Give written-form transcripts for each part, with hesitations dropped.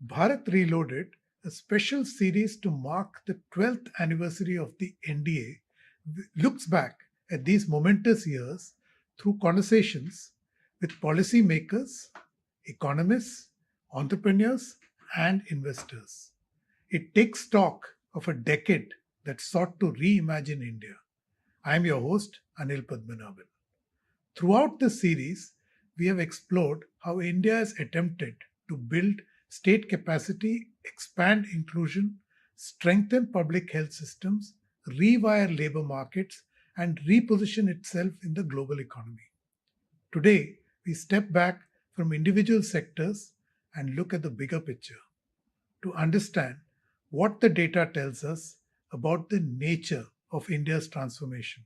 Bharat Reloaded, a special series to mark the 12th anniversary of the NDA, looks back at these momentous years through conversations with policymakers, economists, entrepreneurs, and investors. It takes stock of a decade that sought to reimagine India. I am your host, Anil Padmanabhan. Throughout the series, we have explored how India has attempted to build state capacity, expand inclusion, strengthen public health systems, rewire labor markets, and reposition itself in the global economy. Today, we step back from individual sectors and look at the bigger picture to understand what the data tells us about the nature of India's transformation.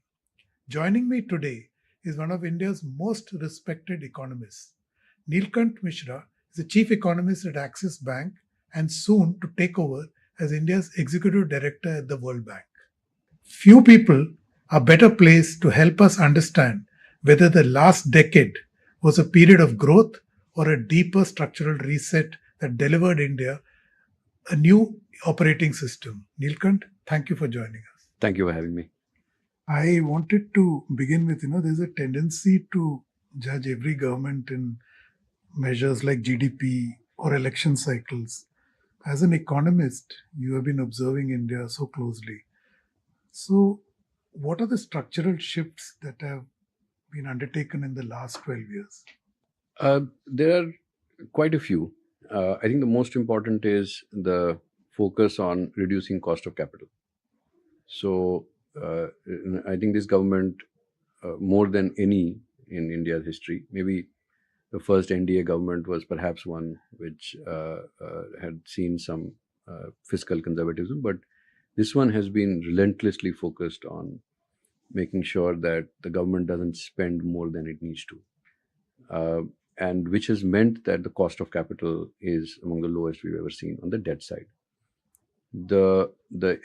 Joining me today is one of India's most respected economists. Neelkanth Mishra is the chief economist at Axis Bank and soon to take over as India's executive director at the World Bank. Few people are better placed to help us understand whether the last decade was a period of growth or a deeper structural reset that delivered India a new operating system. Neelkanth, thank you for joining us. Thank you for having me. I wanted to begin with, there's a tendency to judge every government in measures like GDP or election cycles. As an economist, you have been observing India so closely. So, what are the structural shifts that have been undertaken in the last 12 years? There are quite a few. I think the most important is the focus on reducing cost of capital. So, I think this government, more than any in India's history, maybe the first NDA government was perhaps one which had seen some fiscal conservatism, but this one has been relentlessly focused on making sure that the government doesn't spend more than it needs to. And which has meant that the cost of capital is among the lowest we've ever seen on the debt side. The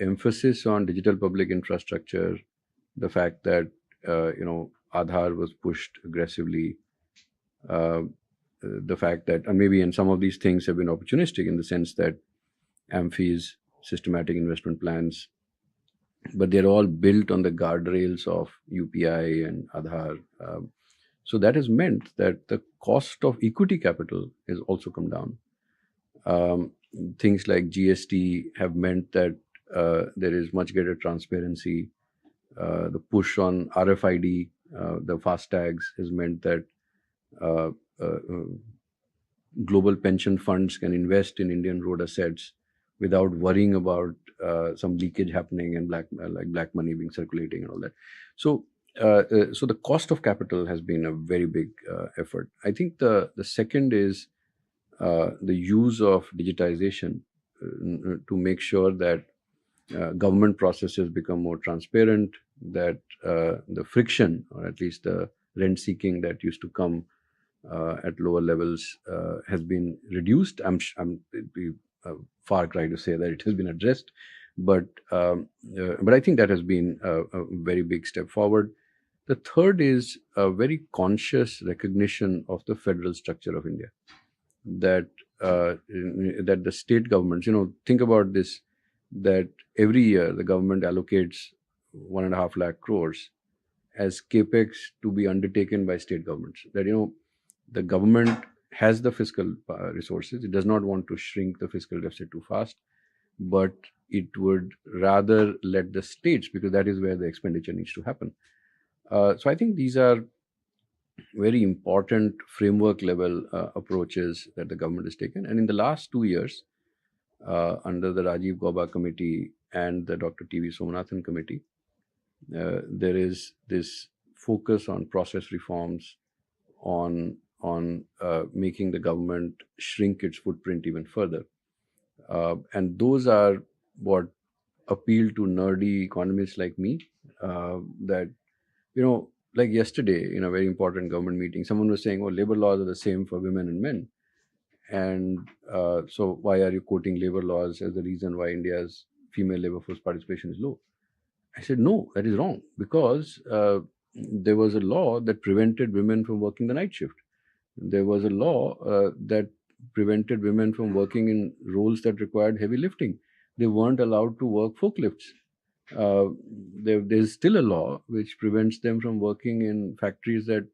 emphasis on digital public infrastructure, the fact that Aadhaar was pushed aggressively, the fact that, and maybe in some of these things have been opportunistic in the sense that AMFIs, systematic investment plans, but they're all built on the guardrails of UPI and Aadhaar. So that has meant that the cost of equity capital has also come down. Things like GST have meant that there is much greater transparency. The push on RFID, the FASTags, has meant that global pension funds can invest in Indian road assets without worrying about some leakage happening and black money being circulating and all that. So the cost of capital has been a very big effort. I think the second is the use of digitization to make sure that government processes become more transparent, that the friction, or at least the rent seeking that used to come at lower levels has been reduced. It'd be a far cry to say that it has been addressed, but I think that has been a very big step forward. The third is a very conscious recognition of the federal structure of India, that the state governments, think about this, that every year the government allocates 1.5 lakh crores as capex to be undertaken by state governments. That the government has the fiscal resources. It does not want to shrink the fiscal deficit too fast, but it would rather let the states, because that is where the expenditure needs to happen. So I think these are very important framework level approaches that the government has taken. And in the last 2 years, under the Rajiv Gauba committee and the Dr. T.V. Somanathan committee, there is this focus on process reforms, on making the government shrink its footprint even further. And those are what appeal to nerdy economists like me, that, like yesterday in a very important government meeting, someone was saying, labor laws are the same for women and men. And so why are you quoting labor laws as the reason why India's female labor force participation is low? I said, no, that is wrong, because there was a law that prevented women from working the night shift. There was a law that prevented women from working in roles that required heavy lifting. They weren't allowed to work forklifts. There's still a law which prevents them from working in factories that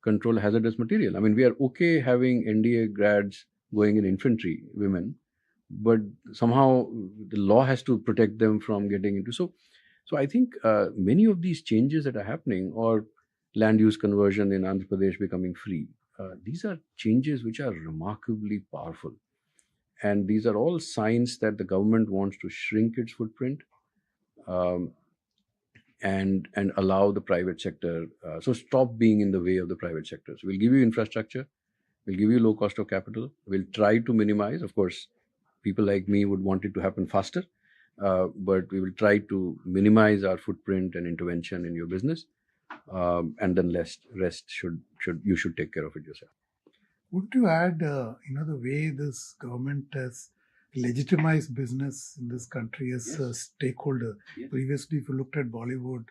control hazardous material. I mean, we are okay having NDA grads going in infantry, women, but somehow the law has to protect them from getting into. So I think many of these changes that are happening, or land use conversion in Andhra Pradesh becoming free, these are changes which are remarkably powerful. And these are all signs that the government wants to shrink its footprint, um, and allow the private sector. So stop being in the way of the private sector. So we'll give you infrastructure, we'll give you low cost of capital, we'll try to minimize. Of course, people like me would want it to happen faster, but we will try to minimize our footprint and intervention in your business, and then rest should take care of it yourself. Would you add, the way this government has legitimized business in this country as a stakeholder? Yes. Previously, if you looked at Bollywood,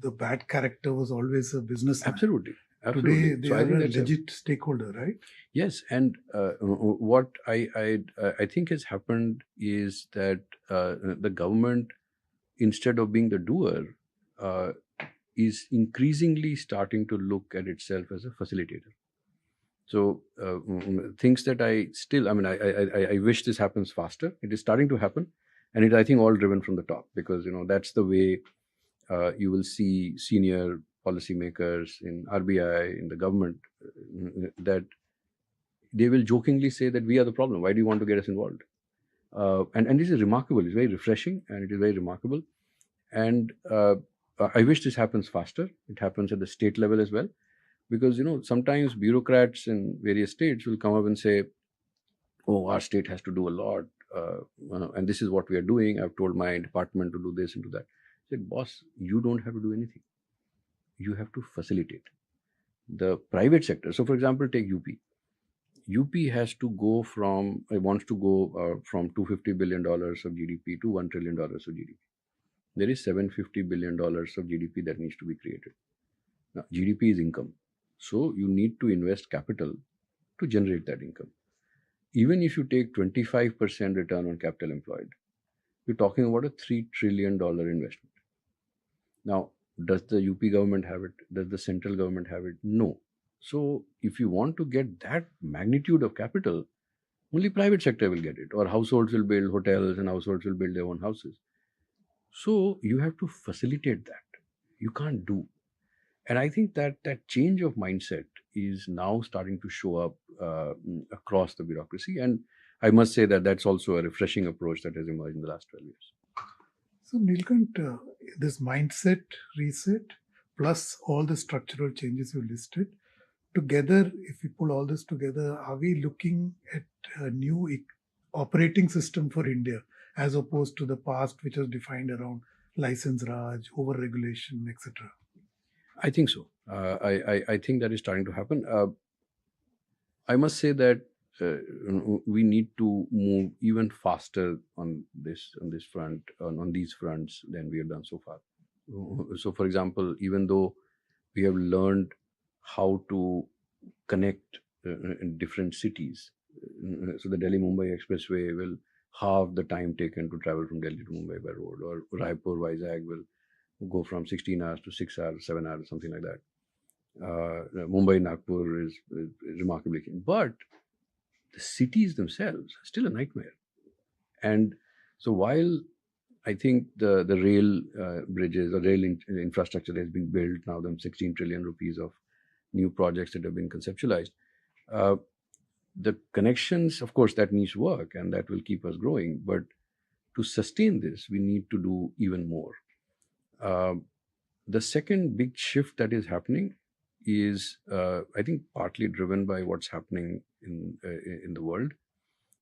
the bad character was always a businessman. Absolutely. Today, they So I are think a that's a- legit stakeholder, right? Yes, and what I think has happened is that the government, instead of being the doer, uh, is increasingly starting to look at itself as a facilitator. So things that I mean, I wish this happens faster. It is starting to happen, and it, I think, all driven from the top, because that's the way you will see senior policymakers in RBI, in the government, that they will jokingly say that we are the problem. Why do you want to get us involved? And this is remarkable. It's very refreshing, and it is very remarkable. And I wish this happens faster. It happens at the state level as well, because sometimes bureaucrats in various states will come up and say, "Oh, our state has to do a lot, and this is what we are doing. I've told my department to do this and do that." I said, "Boss, you don't have to do anything. You have to facilitate the private sector." So, for example, take UP. UP has to go from wants to go from $250 billion of GDP to $1 trillion of GDP. There is $750 billion of GDP that needs to be created. Now, GDP is income, so you need to invest capital to generate that income. Even if you take 25% return on capital employed, you're talking about a $3 trillion investment. Now, does the UP government have it? Does the central government have it? No. So, if you want to get that magnitude of capital, only private sector will get it, or households will build hotels and households will build their own houses. So you have to facilitate that. You can't do. And I think that change of mindset is now starting to show up across the bureaucracy. And I must say that that's also a refreshing approach that has emerged in the last 12 years. So, Neelkanth, this mindset reset plus all the structural changes you listed, together, if we pull all this together, are we looking at a new operating system for India as opposed to the past, which was defined around license Raj, over-regulation, etc.? I think so. I think that is starting to happen. I must say that we need to move even faster on this front, on these fronts, than we have done so far. So, for example, even though we have learned how to connect in different cities, so the Delhi Mumbai Expressway will halve the time taken to travel from Delhi to Mumbai by road, or Raipur Vizag will go from 16 hours to 6 hours, 7 hours, something like that. Mumbai Nagpur is remarkably keen. But the cities themselves are still a nightmare. And so while I think the rail bridges or rail infrastructure that has been built now, them 16 trillion rupees of new projects that have been conceptualized, the connections, of course, that needs work and that will keep us growing. But to sustain this, we need to do even more. The second big shift that is happening is, I think, partly driven by what's happening in the world,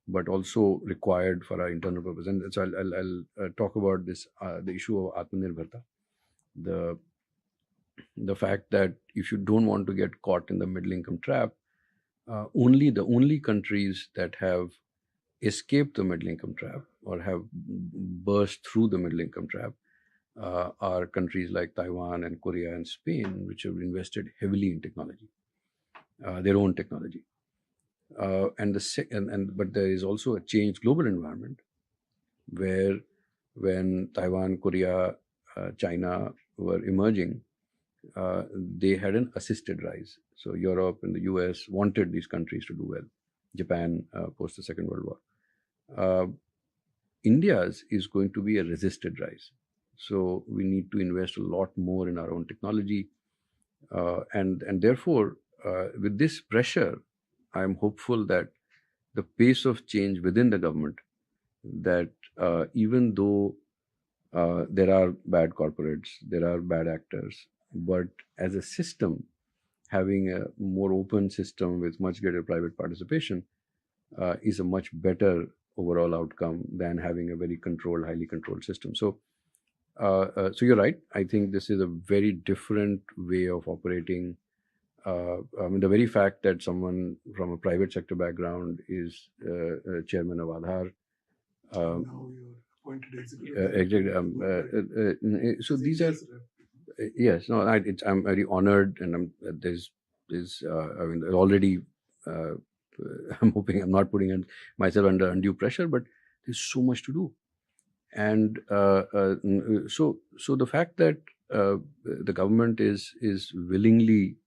but also required for our internal purpose. And so I'll talk about this, the issue of Atmanirbharta, the fact that if you don't want to get caught in the middle income trap, the only countries that have escaped the middle income trap or have burst through the middle income trap are countries like Taiwan and Korea and Spain, which have invested heavily in technology, their own technology. But there is also a changed global environment where when Taiwan, Korea, China were emerging, they had an assisted rise. So Europe and the US wanted these countries to do well. Japan post the Second World War. Uh, India's is going to be a resisted rise. So we need to invest a lot more in our own technology, and therefore, with this pressure, I am hopeful that the pace of change within the government, that even though there are bad corporates, there are bad actors, but as a system, having a more open system with much greater private participation is a much better overall outcome than having a very controlled, highly controlled system. So you're right. I think this is a very different way of operating. I mean, the very fact that someone from a private sector background is chairman of Aadhaar. Now you're appointed Exactly. So these are yes. No, I'm very honored, and I mean, already. Uh, I'm hoping I'm not putting myself under undue pressure, but there's so much to do. And so the fact that the government is willingly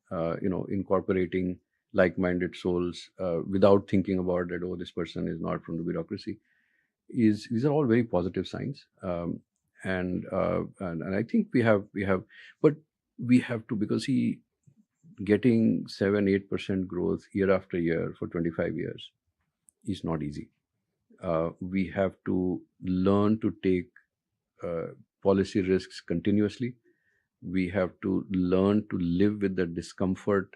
incorporating like-minded souls without thinking about that, oh, this person is not from the bureaucracy, is these are all very positive signs. And I think we have, but we have to, because he getting 7-8% growth year after year for 25 years is not easy. We have to learn to take uh, policy risks continuously. We have to learn to live with the discomfort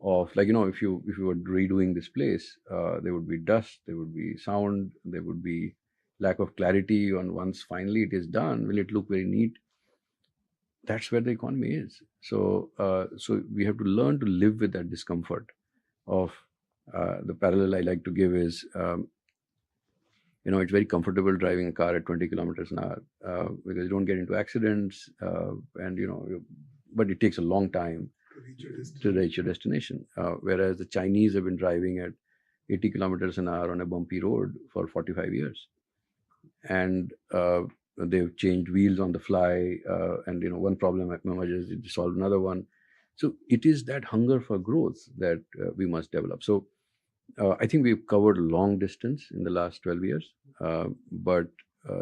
of, like, if you were redoing this place, there would be dust, there would be sound, there would be lack of clarity on, once finally it is done, will it look very neat? That's where the economy is. So we have to learn to live with that discomfort of the parallel I like to give is, it's very comfortable driving a car at 20 kilometers an hour because you don't get into accidents, and but it takes a long time to reach your destination. Whereas the Chinese have been driving at 80 kilometers an hour on a bumpy road for 45 years, and they've changed wheels on the fly, and one problem emerges, they solve another one. So it is that hunger for growth that we must develop. So I think we've covered long distance in the last 12 years, but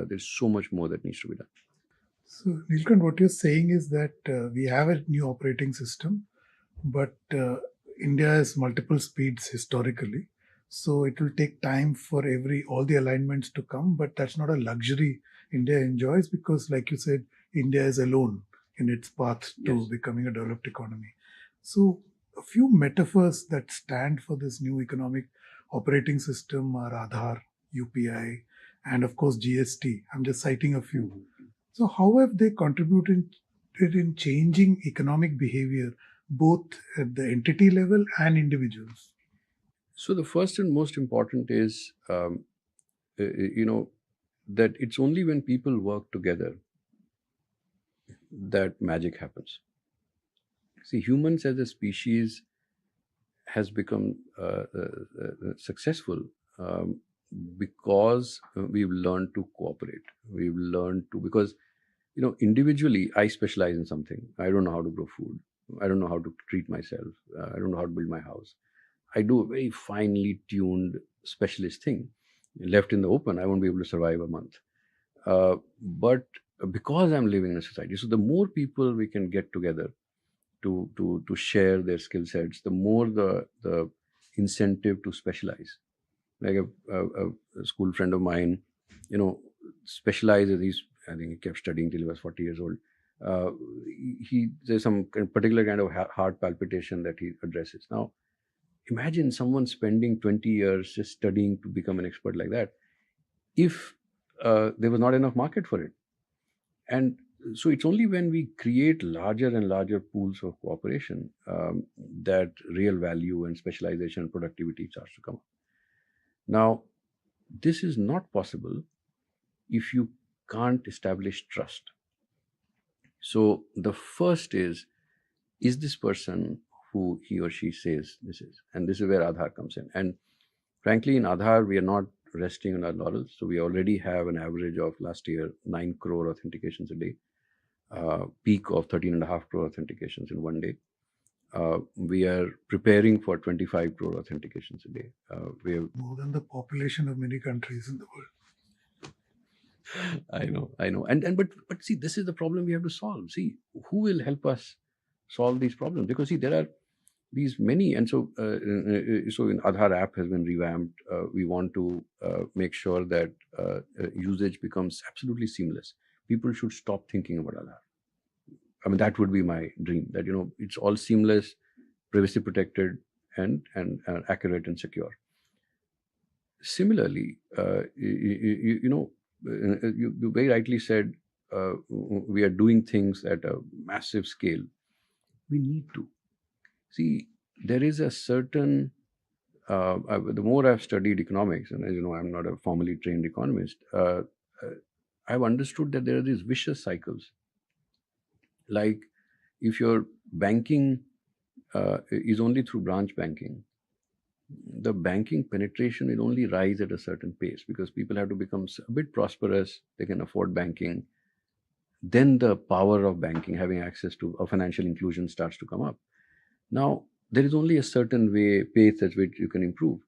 there's so much more that needs to be done. So, Neelkanth, what you're saying is that we have a new operating system, but India has multiple speeds historically. So it will take time for all the alignments to come, but that's not a luxury India enjoys because, like you said, India is alone in its path to Yes. becoming a developed economy. So a few metaphors that stand for this new economic operating system are Aadhaar, UPI, and of course GST. I'm just citing a few. So how have they contributed in changing economic behavior, both at the entity level and individuals? So the first and most important is, that it's only when people work together that magic happens. See, humans as a species has become successful because we've learned to cooperate. We've learned to, because individually I specialize in something. I don't know how to grow food. I don't know how to treat myself. I don't know how to build my house. I do a very finely tuned specialist thing. Left in the open, I won't be able to survive a month. But because I'm living in a society, so the more people we can get together to share their skill sets, the more the incentive to specialize. Like a school friend of mine, specializes. I think he kept studying till he was 40 years old. Uh, there's some particular kind of heart palpitation that he addresses. Now, imagine someone spending 20 years just studying to become an expert like that, if there was not enough market for it. And so it's only when we create larger and larger pools of cooperation that real value and specialization and productivity starts to come up. Now, this is not possible if you can't establish trust. So the first is this person who he or she says this is? And this is where Aadhaar comes in. And Frankly, in Aadhaar, we are not resting on our laurels. So we already have an average of last year 9 crore authentications a day, peak of 13.5 crore authentications in one day. We are preparing for 25 crore authentications a day. We have More than the population of many countries in the world. I know. And but see, this is the problem we have to solve. See, who will help us solve these problems? Because see, there are these many, and so in Aadhaar app has been revamped. We want to make sure that usage becomes absolutely seamless. People should stop thinking about Aadhaar. I mean, that would be my dream. That it's all seamless, privacy protected, and accurate and secure. Similarly, you very rightly said we are doing things at a massive scale. We need to see there is a certain. The more I've studied economics, and as you know, I'm not a formally trained economist. I've understood that there are these vicious cycles. Like if your banking is only through branch banking, the banking penetration will only rise at a certain pace because people have to become a bit prosperous, they can afford banking. Then the power of banking, having access to a financial inclusion, starts to come up. Now, there is only a certain pace at which you can improve.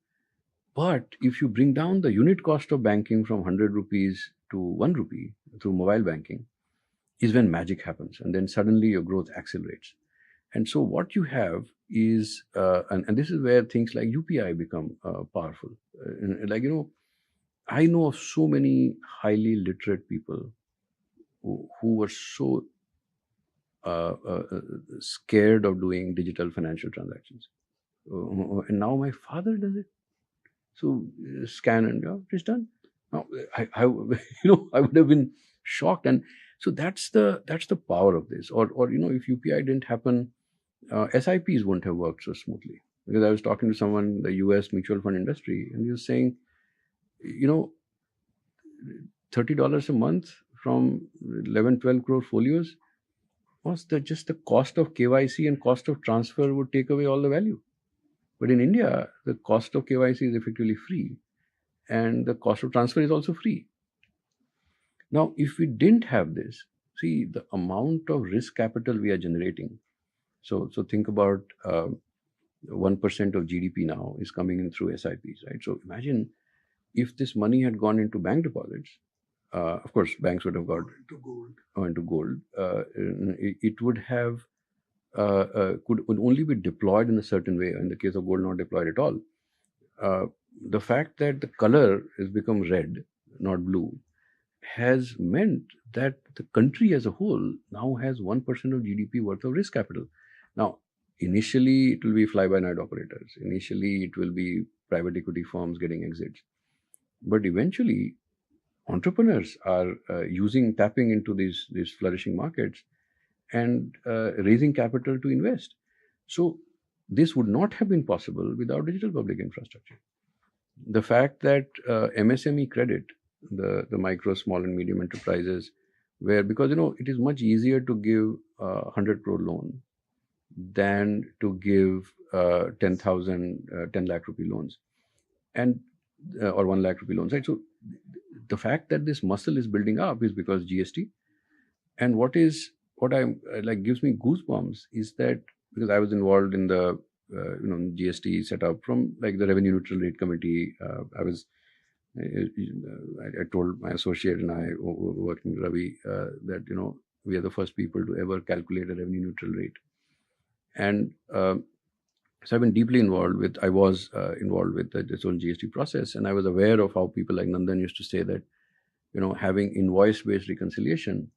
But if you bring down the unit cost of banking from 100 rupees to 1 rupee through mobile banking, is when magic happens. And then suddenly your growth accelerates. And so what you have is, and this is where things like UPI become powerful. I know of so many highly literate people who were so scared of doing digital financial transactions. And now my father does it. So scan and it's done. Now, I I would have been shocked. And so that's the power of this. Or if UPI didn't happen, SIPs wouldn't have worked so smoothly. Because I was talking to someone in the US mutual fund industry, and he was saying, $30 a month from 11, 12 crore folios was just the cost of KYC and cost of transfer would take away all the value. But in India, the cost of KYC is effectively free, and the cost of transfer is also free. Now, if we didn't have this, see the amount of risk capital we are generating. So think about 1% of GDP now is coming in through SIPs, right? So imagine if this money had gone into bank deposits. Of course, banks would have got into gold. It would have would only be deployed in a certain way. In the case of gold, not deployed at all. The fact that the color has become red, not blue, has meant that the country as a whole now has 1% of GDP worth of risk capital. Now, initially it will be fly-by-night operators. Initially it will be private equity firms getting exits. But eventually, entrepreneurs are tapping into these flourishing markets and raising capital to invest. So this would not have been possible without digital public infrastructure. The fact that MSME credit, the micro, small and medium enterprises, because it is much easier to give 100 crore loan than to give 10 lakh rupee loans or 1 lakh rupee loans, right? So the fact that this muscle is building up is because GST. And what I gives me goosebumps is that because I was involved in the GST setup from the revenue neutral rate committee. I told my associate and I working with Ravi that we are the first people to ever calculate a revenue neutral rate. And so I've been deeply involved with this whole GST process, and I was aware of how people like Nandan used to say that having invoice-based reconciliation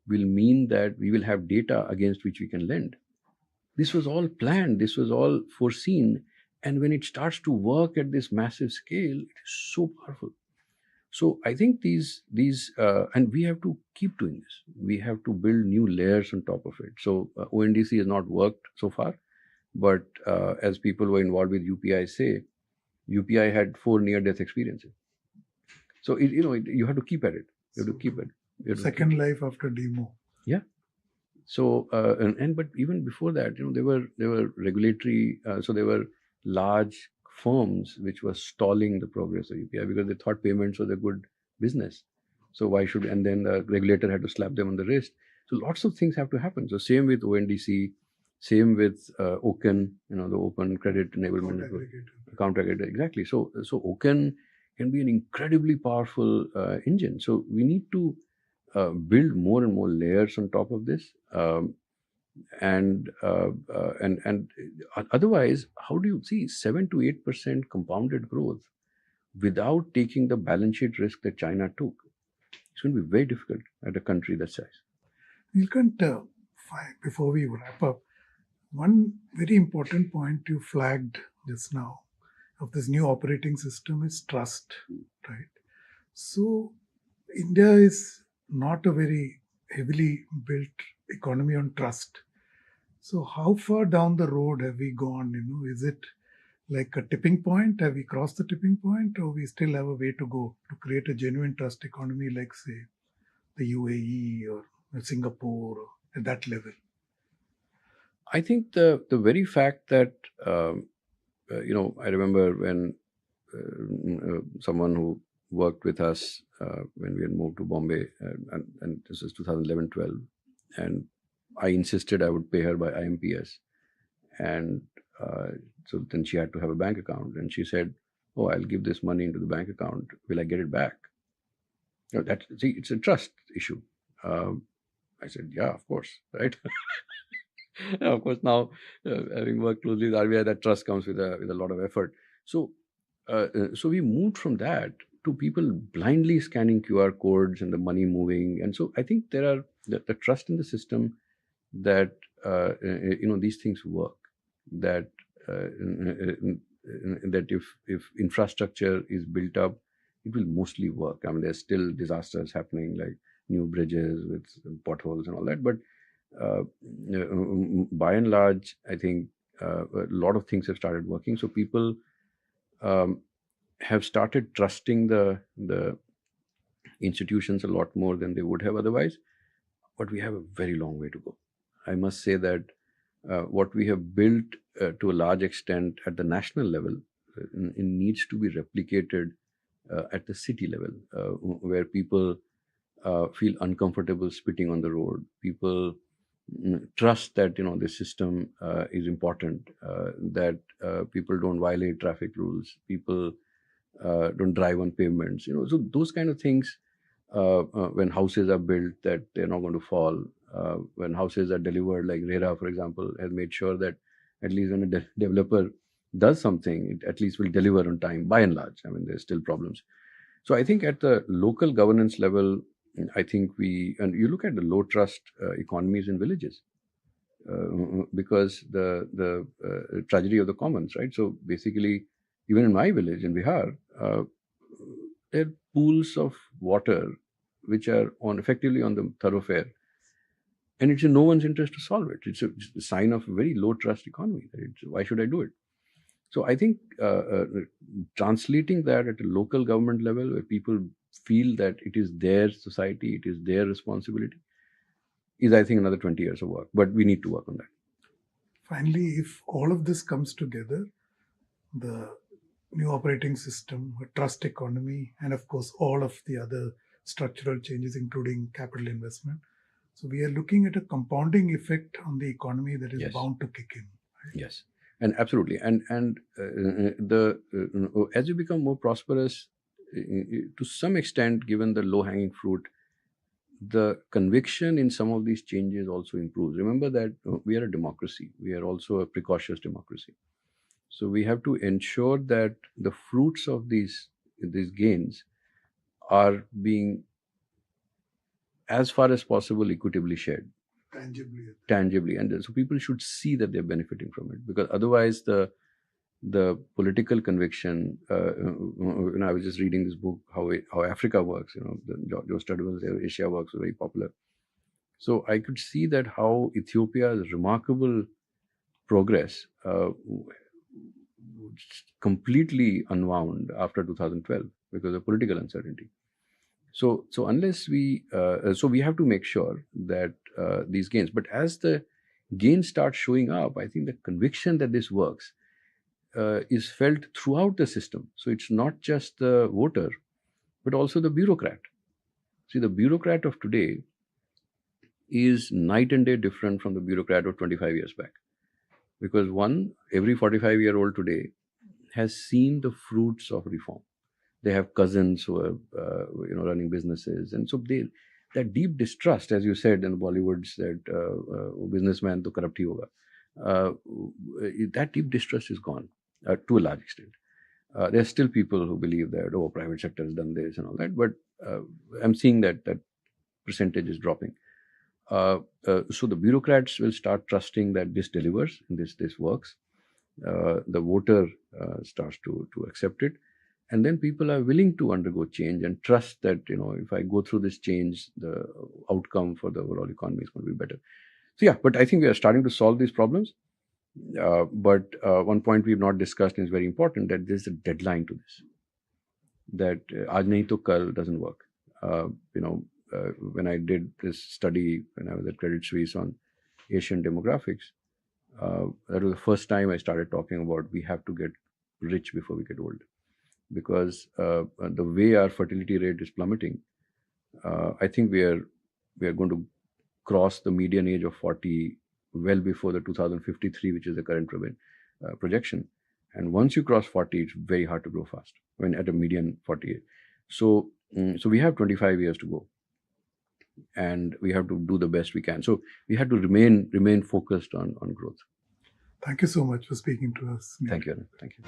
will mean that we will have data against which we can lend. This was all planned. This was all foreseen. And when it starts to work at this massive scale, it is so powerful. So I think these and we have to keep doing this. We have to build new layers on top of it. So ONDC has not worked so far, but as people who are involved with UPI say, UPI had 4 near-death experiences. So you have to keep at it. You have to keep it. Second life after demo. Yeah. So but even before that, there were regulatory. So there were large firms which were stalling the progress of UPI because they thought payments was a good business. So why should, and then the regulator had to slap them on the wrist. So lots of things have to happen. So same with ONDC, same with OCEN, the Open Credit Enablement Network. Account aggregator, exactly. So OCEN can be an incredibly powerful engine. So we need to build more and more layers on top of this. And otherwise, how do you see 7 to 8% compounded growth without taking the balance sheet risk that China took? It's going to be very difficult at a country that size. Neelkanth, before we wrap up, one very important point you flagged just now of this new operating system is trust, right? So India is not a very heavily built economy on trust. So how far down the road have we gone? Is it like a tipping point? Have we crossed the tipping point, or we still have a way to go to create a genuine trust economy like, say, the UAE or Singapore or at that level? I think the very fact that I remember when someone who worked with us when we had moved to Bombay, and this was 2011-12, and I insisted I would pay her by IMPS, and so then she had to have a bank account, and she said, "Oh, I'll give this money into the bank account. Will I get it back?" It's a trust issue. I said, "Yeah, of course, right." Of course, now having worked closely with RBI, that trust comes with a lot of effort. So we moved from that to people blindly scanning QR codes and the money moving, and so I think there are the trust in the system that these things work. That that if infrastructure is built up, it will mostly work. I mean, there's still disasters happening, like new bridges with potholes and all that, but by and large, I think a lot of things have started working. So people have started trusting the institutions a lot more than they would have otherwise. But we have a very long way to go. I must say that what we have built to a large extent at the national level needs to be replicated at the city level, where people feel uncomfortable spitting on the road. People trust that the system is important, that people don't violate traffic rules, people don't drive on pavements, so those kind of things. When houses are built, that they're not going to fall. When houses are delivered, like RERA, for example, has made sure that at least when a developer does something, it at least will deliver on time, by and large. I mean, there's still problems. So I think at the local governance level, I think and you look at the low trust economies in villages, because the tragedy of the commons, right? So basically, even in my village in Bihar, there are pools of water which are effectively on the thoroughfare, and it's in no one's interest to solve it. It's a sign of a very low trust economy. Why should I do it? So I think translating that at a local government level, where people feel that it is their society, it is their responsibility, is, I think, another 20 years of work. But we need to work on that. Finally, if all of this comes together, the new operating system, a trust economy, and of course, all of the other structural changes, including capital investment. So we are looking at a compounding effect on the economy that is Yes. bound to kick in. Right? Yes, and absolutely. And as you become more prosperous, to some extent, given the low-hanging fruit, the conviction in some of these changes also improves. Remember that we are a democracy. We are also a precautious democracy. So we have to ensure that the fruits of these gains are being, as far as possible, equitably shared. Tangibly. And so people should see that they're benefiting from it, because otherwise the political conviction, I was just reading this book, how Africa works, Joe Studwell's Asia Works was very popular. So I could see that how Ethiopia's remarkable progress completely unwound after 2012 because of political uncertainty. So unless we have to make sure that these gains, but as the gains start showing up, I think the conviction that this works is felt throughout the system. So it's not just the voter, but also the bureaucrat. See, the bureaucrat of today is night and day different from the bureaucrat of 25 years back. Because every 45-year-old today has seen the fruits of reform. They have cousins who are, running businesses, and so that deep distrust, as you said in the Bollywoods, that businessman to corrupt hi hoga, that deep distrust is gone to a large extent. There are still people who believe that private sector has done this and all that, but I'm seeing that percentage is dropping. So the bureaucrats will start trusting that this delivers and this works. The voter starts to accept it, and then people are willing to undergo change and trust that if I go through this change, the outcome for the overall economy is going to be better. So yeah, but I think we are starting to solve these problems. But one point we've not discussed and is very important, that there's a deadline to this. That aaj nahi to kal doesn't work. When I did this study when I was at Credit Suisse on Asian demographics, that was the first time I started talking about we have to get rich before we get old, because the way our fertility rate is plummeting, I think we are going to cross the median age of 40 well before the 2053, which is the current projection. And once you cross 40, it's very hard to grow fast when at a median 48. So we have 25 years to go, and we have to do the best we can. So we have to remain focused on growth. Thank you so much for speaking to us. Thank you, Anand. Thank you.